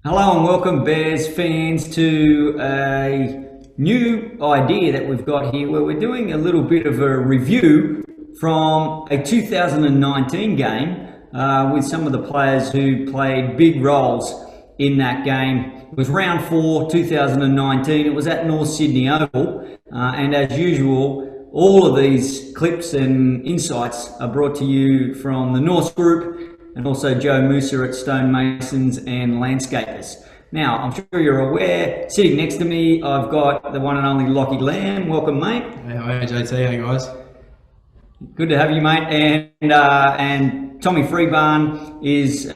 Hello and welcome, Bears fans, to a new idea that we've got here where we're doing a little bit of a review from a 2019 game with some of the players who played big roles in that game. It was round 4, 2019. It was at North Sydney Oval, and as usual, all of these clips and insights are brought to you from the North Group and also Joe Musa at Stonemasons and Landscapers. Now, I'm sure you're aware, sitting next to me, I've got the one and only Lachlan. Welcome, mate. Hey, hi JT, hey guys. Good to have you, mate. And Tommy Freebairn is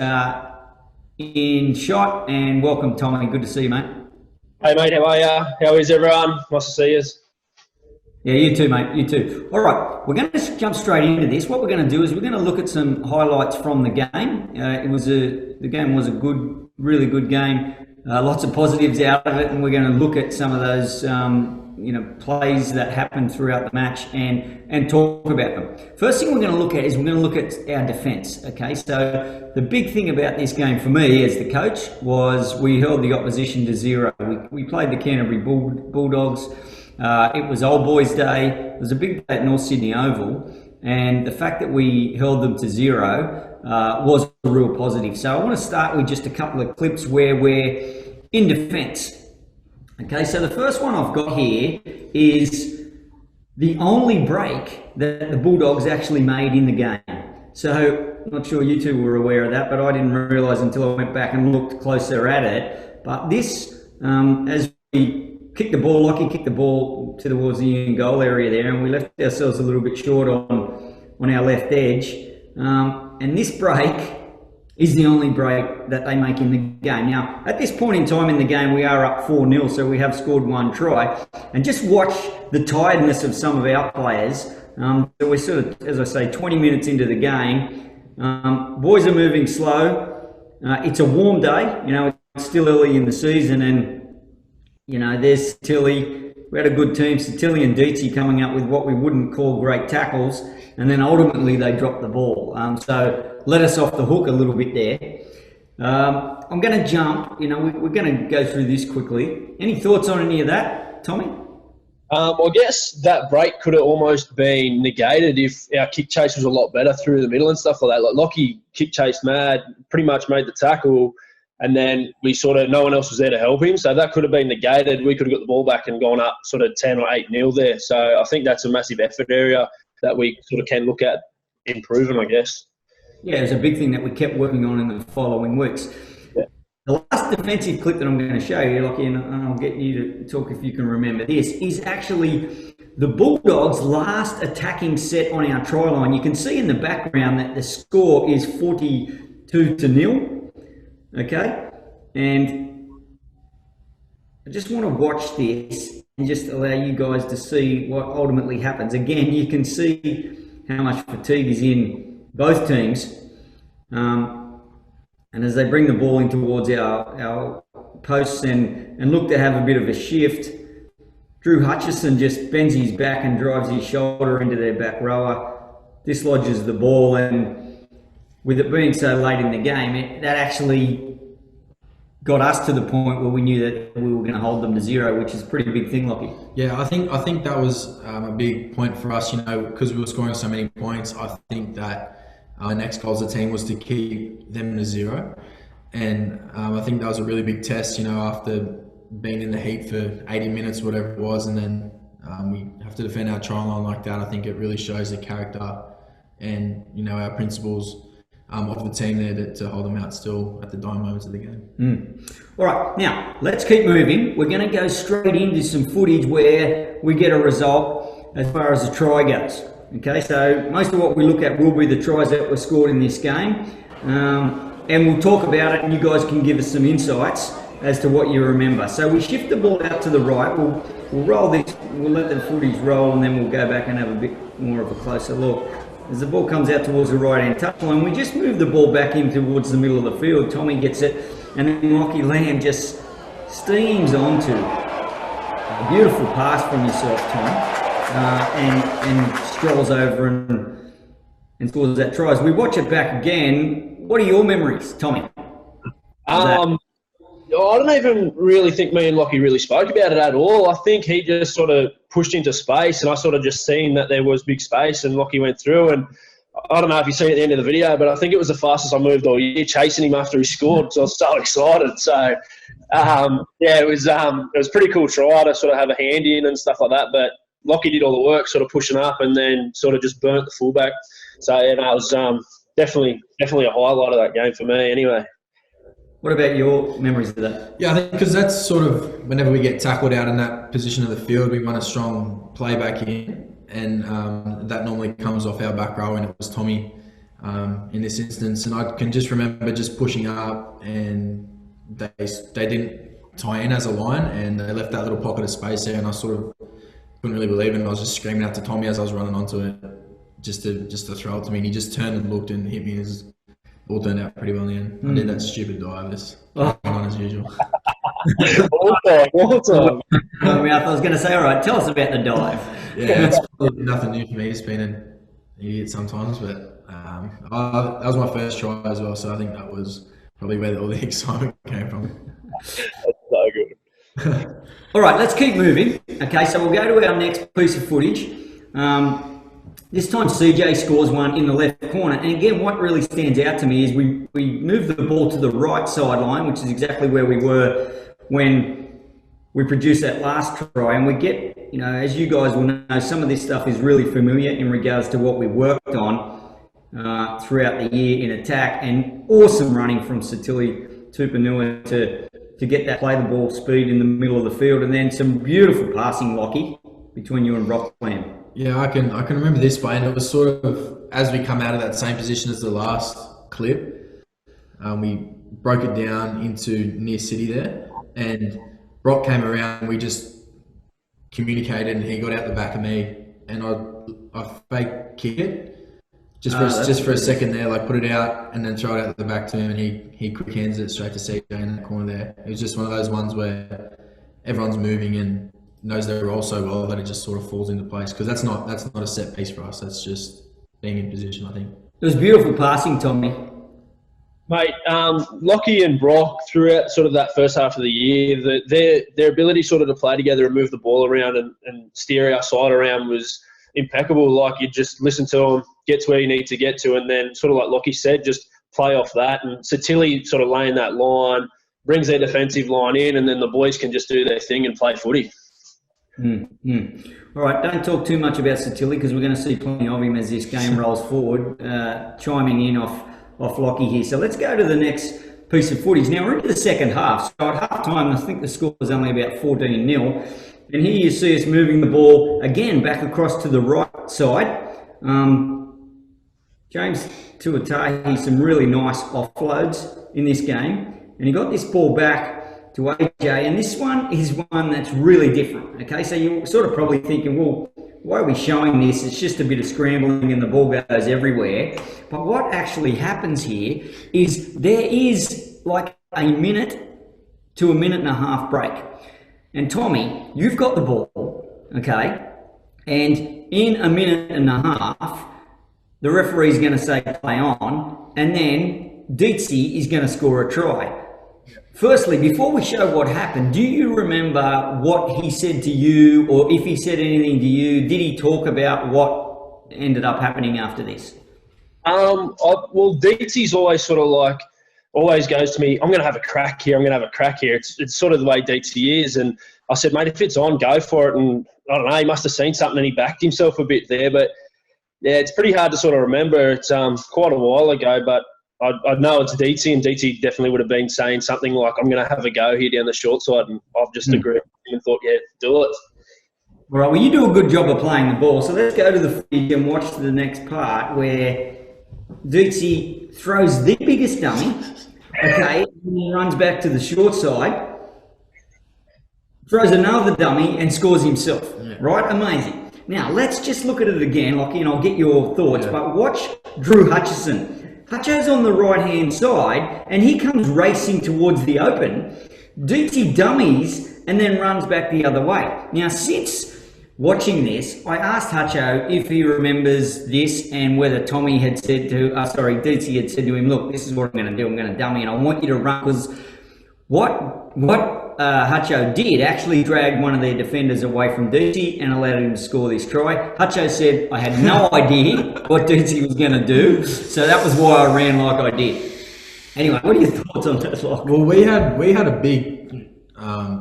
in shot, and welcome, Tommy. Good to see you, mate. Hey, mate, how are you? How is everyone? Nice to see you. Yeah, you too, mate. You too. All right, we're going to jump straight into this. What we're going to do is we're going to look at some highlights from the game. The game was a good, really good game. Lots of positives out of it, and we're going to look at some of those, plays that happened throughout the match and talk about them. First thing we're going to look at is we're going to look at our defence. Okay, so the big thing about this game for me as the coach was we held the opposition to zero. We played the Canterbury Bulldogs. It was Old Boys Day. It was a big day at North Sydney Oval, and the fact that we held them to zero was a real positive. So I want to start with just a couple of clips where we're in defence. Okay, so the first one I've got here is the only break that the Bulldogs actually made in the game. So I'm not sure you two were aware of that, but I didn't realise until I went back and looked closer at it. But this, as we kicked the ball, Lockie kicked the ball towards the in goal area there, and we left ourselves a little bit short on our left edge. And this break is the only break that they make in the game. Now, at this point in time in the game, we are up 4-0, so we have scored one try. And just watch the tiredness of some of our players. So we're sort of, as I say, 20 minutes into the game. Boys are moving slow. It's a warm day. It's still early in the season, and there's Tilly. We had a good team, so Tilly and Dietzy coming up with what we wouldn't call great tackles, and then ultimately they dropped the ball. So let us off the hook a little bit there. I'm going to jump. We're going to go through this quickly. Any thoughts on any of that, Tommy? I guess that break could have almost been negated if our kick chase was a lot better through the middle and stuff like that. Like Lockie kick chased mad, pretty much made the tackle, and then no one else was there to help him. So that could have been negated. We could have got the ball back and gone up sort of 10 or 8-0 there. So I think that's a massive effort area that we sort of can look at improving, I guess. Yeah, it was a big thing that we kept working on in the following weeks. Yeah. The last defensive clip that I'm going to show you, Lockie, and I'll get you to talk if you can remember this, is actually the Bulldogs' last attacking set on our try line. You can see in the background that the score is 42-0. Okay, and I just want to watch this and just allow you guys to see what ultimately happens. Again, you can see how much fatigue is in both teams. And as they bring the ball in towards our posts and look to have a bit of a shift, Drew Hutchison just bends his back and drives his shoulder into their back rower, dislodges the ball, and with it being so late in the game, that actually got us to the point where we knew that we were going to hold them to zero, which is a pretty big thing, Lockie. Yeah, I think that was a big point for us, because we were scoring so many points. I think that our next goal as a team was to keep them to zero. And I think that was a really big test, after being in the heat for 80 minutes, whatever it was, and then we have to defend our try line like that. I think it really shows the character and, our principles of the team there to hold them out still at the dying moments of the game. All right, now let's keep moving. We're going to go straight into some footage where we get a result as far as the try goes. Okay, so most of what we look at will be the tries that were scored in this game, and we'll talk about it, and you guys can give us some insights as to what you remember. So we shift the ball out to the right. We'll roll this. We'll let the footage roll, and then we'll go back and have a bit more of a closer look. As the ball comes out towards the right-hand touchline, we just move the ball back in towards the middle of the field. Tommy gets it, and then Lachlan just steams onto a beautiful pass from yourself, Tom, and strolls over and scores that try. As we watch it back again, what are your memories, Tommy? I don't even really think me and Lockie really spoke about it at all. I think he just sort of pushed into space, and I sort of just seen that there was big space, and Lockie went through. And I don't know if you seen it at the end of the video, but I think it was the fastest I moved all year, chasing him after he scored. So I was so excited. So it was pretty cool try to sort of have a hand in and stuff like that. But Lockie did all the work, sort of pushing up, and then sort of just burnt the fullback. So it was definitely a highlight of that game for me. Anyway. What about your memories of that? Yeah, I think because that's sort of whenever we get tackled out in that position of the field, we run a strong play back in, and that normally comes off our back row, and it was Tommy in this instance. And I can just remember just pushing up, and they didn't tie in as a line, and they left that little pocket of space there, and I sort of couldn't really believe it. And I was just screaming out to Tommy as I was running onto it, just to throw it to me, and he just turned and looked and hit me. It all turned out pretty well in the end. I did that stupid dive as usual. All time. I was going to say, all right, tell us about the dive. Yeah, it's probably nothing new for me. It's been an idiot sometimes, but that was my first try as well, so I think that was probably where all the excitement came from. That's so good. All right, let's keep moving. Okay, so we'll go to our next piece of footage. This time CJ scores one in the left corner. And again, what really stands out to me is we move the ball to the right sideline, which is exactly where we were when we produced that last try. And we get, as you guys will know, some of this stuff is really familiar in regards to what we worked on throughout the year in attack. And awesome running from Satili Tupanua to get that play the ball speed in the middle of the field. And then some beautiful passing, Lockie, between you and Lachlan. Yeah, I can remember this play, and it was sort of as we come out of that same position as the last clip, we broke it down into near City there, and Brock came around, and we just communicated, and he got out the back of me, and I fake kick it just for a second there, like put it out and then throw it out the back to him, and he quick hands it straight to CJ in that corner there. It was just one of those ones where everyone's moving and knows their role so well that it just sort of falls into place, because that's not a set piece for us. That's just being in position, I think. It was beautiful passing, Tommy. Mate, Lockie and Brock throughout sort of that first half of the year, their ability sort of to play together and move the ball around and steer our side around was impeccable. Like, you just listen to them, get to where you need to get to, and then sort of like Lockie said, just play off that. And Satili sort of laying that line, brings their defensive line in, and then the boys can just do their thing and play footy. All right, don't talk too much about Satili, because we're going to see plenty of him as this game rolls forward, chiming in off Lockie here. So let's go to the next piece of footage. Now we're into the second half. So at half time, I think the score was only about 14-0. And here you see us moving the ball again back across to the right side. James Tuatahi, some really nice offloads in this game. And he got this ball back to AJ, and this one is one that's really different. Okay, so you're sort of probably thinking, well, why are we showing this? It's just a bit of scrambling and the ball goes everywhere. But what actually happens here is there is like a minute to a minute and a half break. And Tommy, you've got the ball, okay, and in a minute and a half, the referee's going to say play on, and then Dietzy is going to score a try. Firstly, before we show what happened, do you remember what he said to you, or if he said anything to you? Did he talk about what ended up happening after this? Well, Dietzy's always sort of like, always goes to me, I'm going to have a crack here, It's sort of the way Dietzy is. And I said, mate, if it's on, go for it. And I don't know, he must have seen something and he backed himself a bit there. But yeah, it's pretty hard to sort of remember. It's quite a while ago, but I know it's Dietzy, and Dietzy definitely would have been saying something like, I'm going to have a go here down the short side, and I've just agreed and thought, yeah, do it. All right, well, you do a good job of playing the ball, so let's go to the footage and watch the next part where Dietzy throws the biggest dummy, okay, and he runs back to the short side, throws another dummy and scores himself, right? Amazing. Now, let's just look at it again, Lockie, and I'll get your thoughts, but watch Drew Hutchison. Hutcho's on the right-hand side, and he comes racing towards the open. Dietzy dummies and then runs back the other way. Now, since watching this, I asked Hutcho if he remembers this and whether Tommy had said to, Dietzy had said to him, look, this is what I'm going to do. I'm going to dummy, and I want you to run, because What Hutcho did actually dragged one of their defenders away from Ducey and allowed him to score this try. Hutcho said, I had no idea what Ducey was going to do, so that was why I ran like I did. Anyway, what are your thoughts on that, Lachlan? Well, we had a big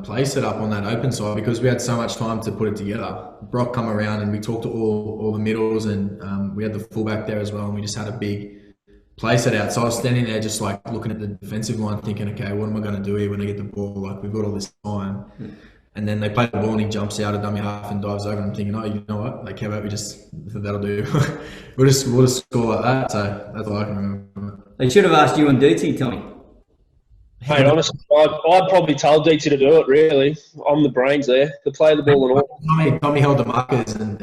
play set up on that open side because we had so much time to put it together. Brock come around and we talked to all the middles, and we had the fullback there as well, and we just had a big play set out. So I was standing there just like looking at the defensive line thinking, okay, what am I going to do here when I get the ball? Like, we've got all this time. And then they play the ball and he jumps out of dummy half and dives over, and I'm thinking, oh, you know what? Like, how about that'll do. we'll just score like that. So that's all I can remember. They should have asked you and Ducey, Tommy. Mate, honestly, I'd probably told Ducey to do it, really. I'm the brains there, to play the ball and all. Tommy held the markers and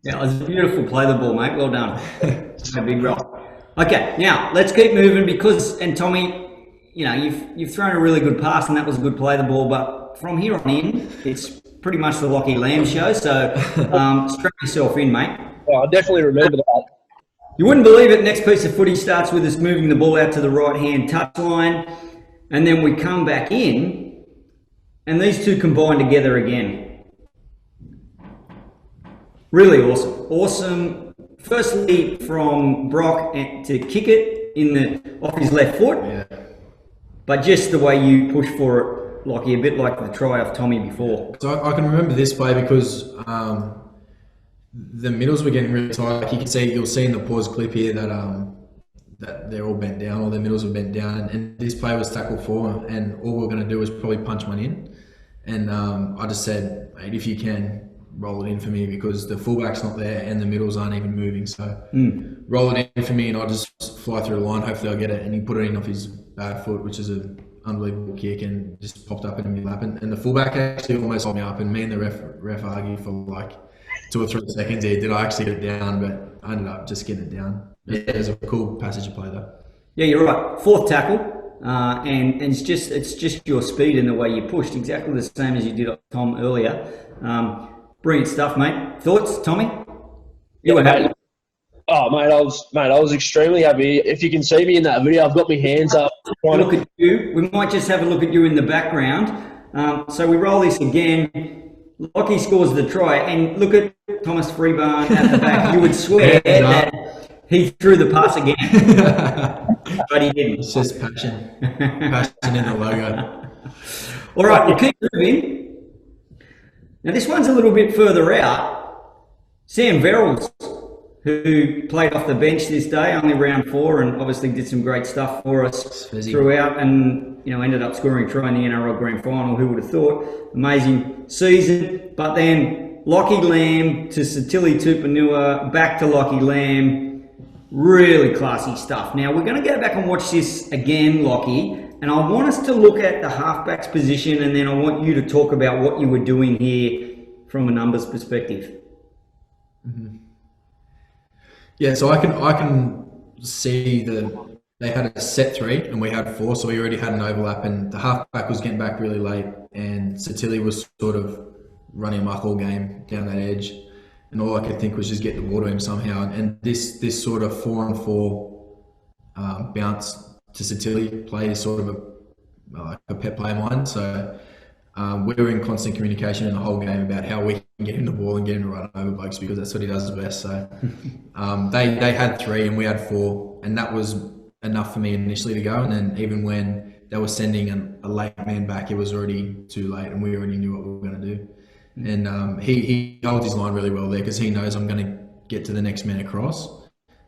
Yeah, it was a beautiful play the ball, mate. Well done. A big roll. Okay, now let's keep moving because, and Tommy, you know, you've thrown a really good pass and that was a good play the ball, but from here on in, it's pretty much the Lachie Lamb show. So strap yourself in, mate. Yeah, I definitely remember that. You wouldn't believe it. Next piece of footy starts with us moving the ball out to the right-hand touchline, and then we come back in, and these two combine together again. Really awesome. Awesome. Firstly, from Brock to kick it off his left foot, but just the way you push for it, Lachie, a bit like the try off Tommy before. So I can remember this play because the middles were getting really tight. Like you'll see in the pause clip here that they're all bent down, all their middles were bent down, and this play was tackled for, and all we are going to do is probably punch one in. And I just said, mate, if you can, roll it in for me because the fullback's not there and the middles aren't even moving. So roll it in for me and I'll just fly through the line. Hopefully I'll get it. And he put it in off his bad foot, which is an unbelievable kick, and just popped up in the lap. And the fullback actually almost held me up, and me and the ref argued for like 2 or 3 seconds here. Did I actually get it down? But I ended up just getting it down. It was a cool passage of play though. Yeah, you're right. 4th tackle. And it's just your speed and the way you pushed, exactly the same as you did Tom earlier. Brilliant stuff, mate. Thoughts, Tommy? You were happy? Oh, mate, I was extremely happy. If you can see me in that video, I've got my hands up. Look at you. We might just have a look at you in the background. So we roll this again. Lachie scores the try, and look at Thomas Freebairn at the back. You would swear that he threw the pass again, but he didn't. It's just passion in the logo. All right, we'll keep moving. Now this one's a little bit further out. Sam Verrills, who played off the bench this day, only round 4, and obviously did some great stuff for us throughout, and ended up scoring a try in the NRL Grand Final. Who would have thought? Amazing season. But then Lachie Lamb to Satili Tupanua, back to Lachie Lamb. Really classy stuff. Now we're going to go back and watch this again, Lachie. And I want us to look at the halfback's position, and then I want you to talk about what you were doing here from a numbers perspective. Mm-hmm. Yeah, so I can see they had a set 3 and we had 4, so we already had an overlap, and the halfback was getting back really late, and Satili was sort of running amok all game down that edge, and all I could think was just get the ball to him somehow. And this sort of 4-on-4 bounce to Satili play is sort of a pet play of mine. So we were in constant communication in the whole game about how we can get him the ball and get him to run over blokes, because that's what he does best. So they had 3 and we had 4, and that was enough for me initially to go. And then even when they were sending a late man back, it was already too late, and we already knew what we were going to do. And he holds his line really well there, because he knows I'm going to get to the next man across.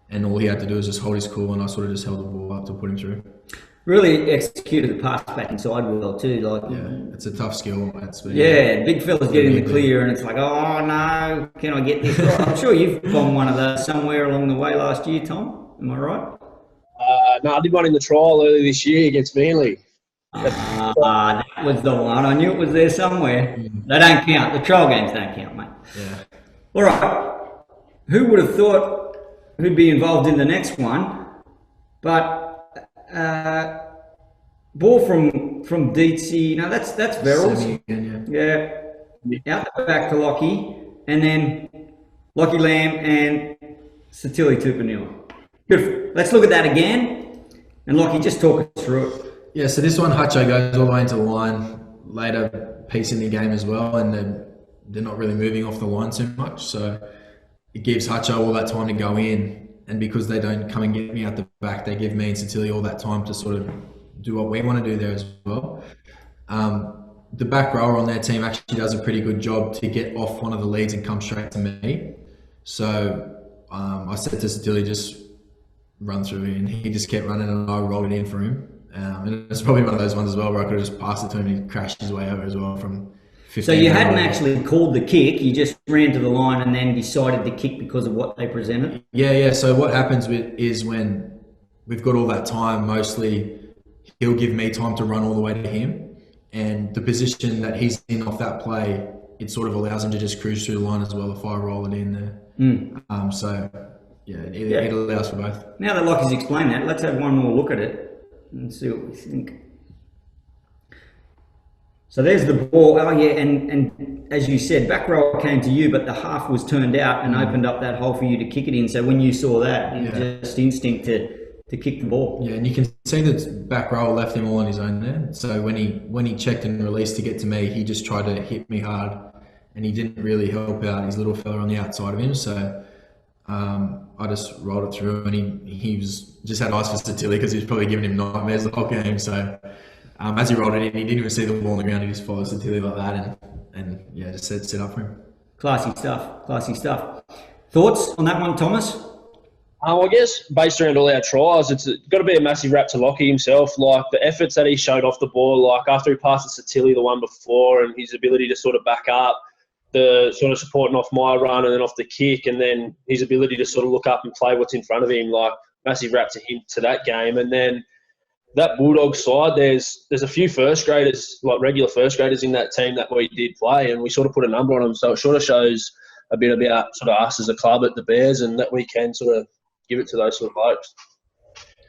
And all he had to do was just hold his cool, and I sort of just held the ball up to put him through. Really executed the pass back inside well too. It's a tough skill at speed. Yeah, big fella's getting the clear, and it's like, oh no, can I get this right? I'm sure you've bombed one of those somewhere along the way last year, Tom. Am I right? No, I did one in the trial earlier this year against Manly. That was the one. I knew it was there somewhere. They don't count. The trial games don't count, mate. Yeah. All right. Who would have thought who'd be involved in the next one? But ball from Dietzy. No, that's Verrills. Yeah. Out the back to Lachie, and then Lachie Lamb and Satili Tupanua. Beautiful. Let's look at that again. And Lockie, just talk us through it. Yeah, so this one, Hutcho goes all the way into the line, later piece in the game as well, and they're not really moving off the line too much. So it gives Hutcho all that time to go in, and because they don't come and get me out the back, they give me and Satilli all that time to sort of do what we want to do there as well. The back rower on their team actually does a pretty good job to get off one of the leads and come straight to me. So I said to Satilli, just run through it, and he just kept running, and I rolled it in for him. And it's probably one of those ones as well where I could have just passed it to him and he crashed his way over as well from 15. So you hadn't actually called the kick, you just ran to the line and then decided to kick because of what they presented? Yeah. So what happens is when we've got all that time, mostly he'll give me time to run all the way to him. And the position that he's in off that play, it sort of allows him to just cruise through the line as well if I roll it in there. It allows for both. Now that Lockie's explained that, let's have one more look at it and see what we think. So there's the ball. Oh yeah, and as you said, back row came to you, but the half was turned out and opened up that hole for you to kick it in. So when you saw that, it was just instinct to kick the ball. Yeah, and you can see that back row left him all on his own there. So when he checked and released to get to me, he just tried to hit me hard, and he didn't really help out his little fella on the outside of him. So I just rolled it through, and he was just had eyes for Satilli because he was probably giving him nightmares the whole game. So as he rolled it in, he didn't even see the ball on the ground. He just followed Satilli like that, and just set up for him. Classy stuff. Thoughts on that one, Thomas? I guess based around all our trials, it's got to be a massive rap to Lockie himself. Like the efforts that he showed off the ball, like after he passed to Satilli the one before, and his ability to sort of back up, the sort of supporting off my run and then off the kick, and then his ability to sort of look up and play what's in front of him, like massive rap to him to that game. And then that Bulldogs side, there's a few first graders, like regular first graders in that team that we did play, and we sort of put a number on them. So it sort of shows a bit about sort of us as a club at the Bears, and that we can sort of give it to those sort of blokes.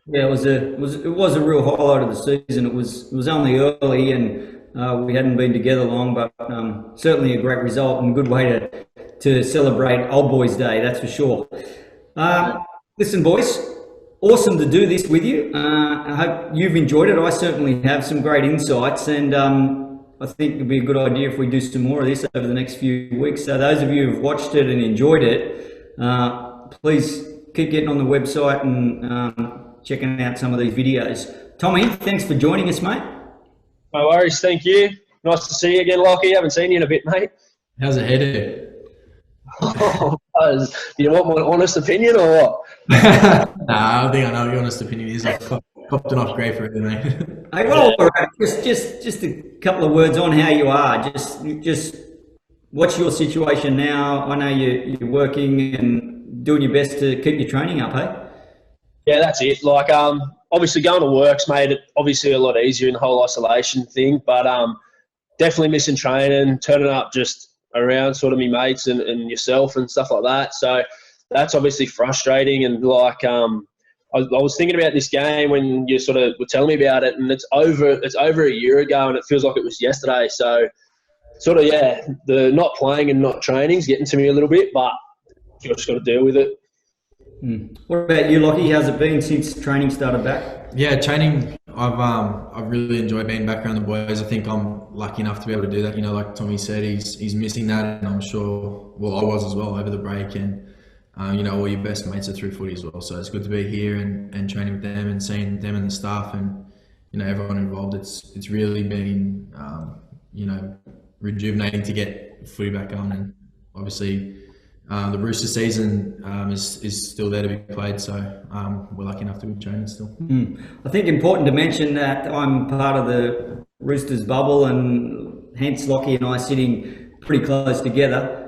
Yeah, it was a real highlight of the season. It was only early, and we hadn't been together long, but certainly a great result and a good way to celebrate Old Boys Day, that's for sure. Listen, boys, awesome to do this with you. I hope you've enjoyed it. I certainly have some great insights, and I think it'd be a good idea if we do some more of this over the next few weeks. So those of you who've watched it and enjoyed it, please keep getting on the website and checking out some of these videos. Tommy, thanks for joining us, mate. No worries, thank you. Nice to see you again, Lockie. Haven't seen you in a bit, mate. How's it headed? Do you want my honest opinion or what? Nah, I think I know what your honest opinion is. I've copped enough grey for it, mate. Hey, well, all right. Just a couple of words on how you are. Just what's your situation now? I know you're working and doing your best to keep your training up, hey? Yeah, that's it. Like, obviously going to work's made it obviously a lot easier in the whole isolation thing, but definitely missing training, turning up just around sort of me mates and yourself and stuff like that. So that's obviously frustrating. And like, I was thinking about this game when you sort of were telling me about it, and it's over a year ago, and it feels like it was yesterday. So sort of, yeah, the not playing and not training is getting to me a little bit, but you've just got to deal with it. What about you, Lockie? How's it been since training started back? Yeah, training, I've really enjoyed being back around the boys. I think I'm lucky enough to be able to do that. You know, like Tommy said, he's missing that, and I'm sure, well, I was as well over the break, and you know, all your best mates are through footy as well. So it's good to be here and training with them and seeing them and the staff and, you know, everyone involved. It's really been, you know, rejuvenating to get footy back on, and obviously the Rooster season is still there to be played, so we're lucky enough to be training still. I think important to mention that I'm part of the Roosters bubble, and hence Lockie and I sitting pretty close together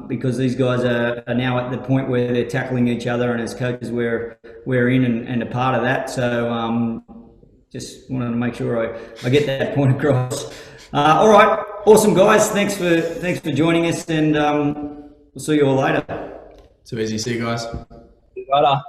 because these guys are now at the point where they're tackling each other, and as coaches we're in and a part of that. So just wanted to make sure I get that point across. All right, awesome guys. Thanks for joining us, and we'll see you all later. Too easy. See you guys. Later.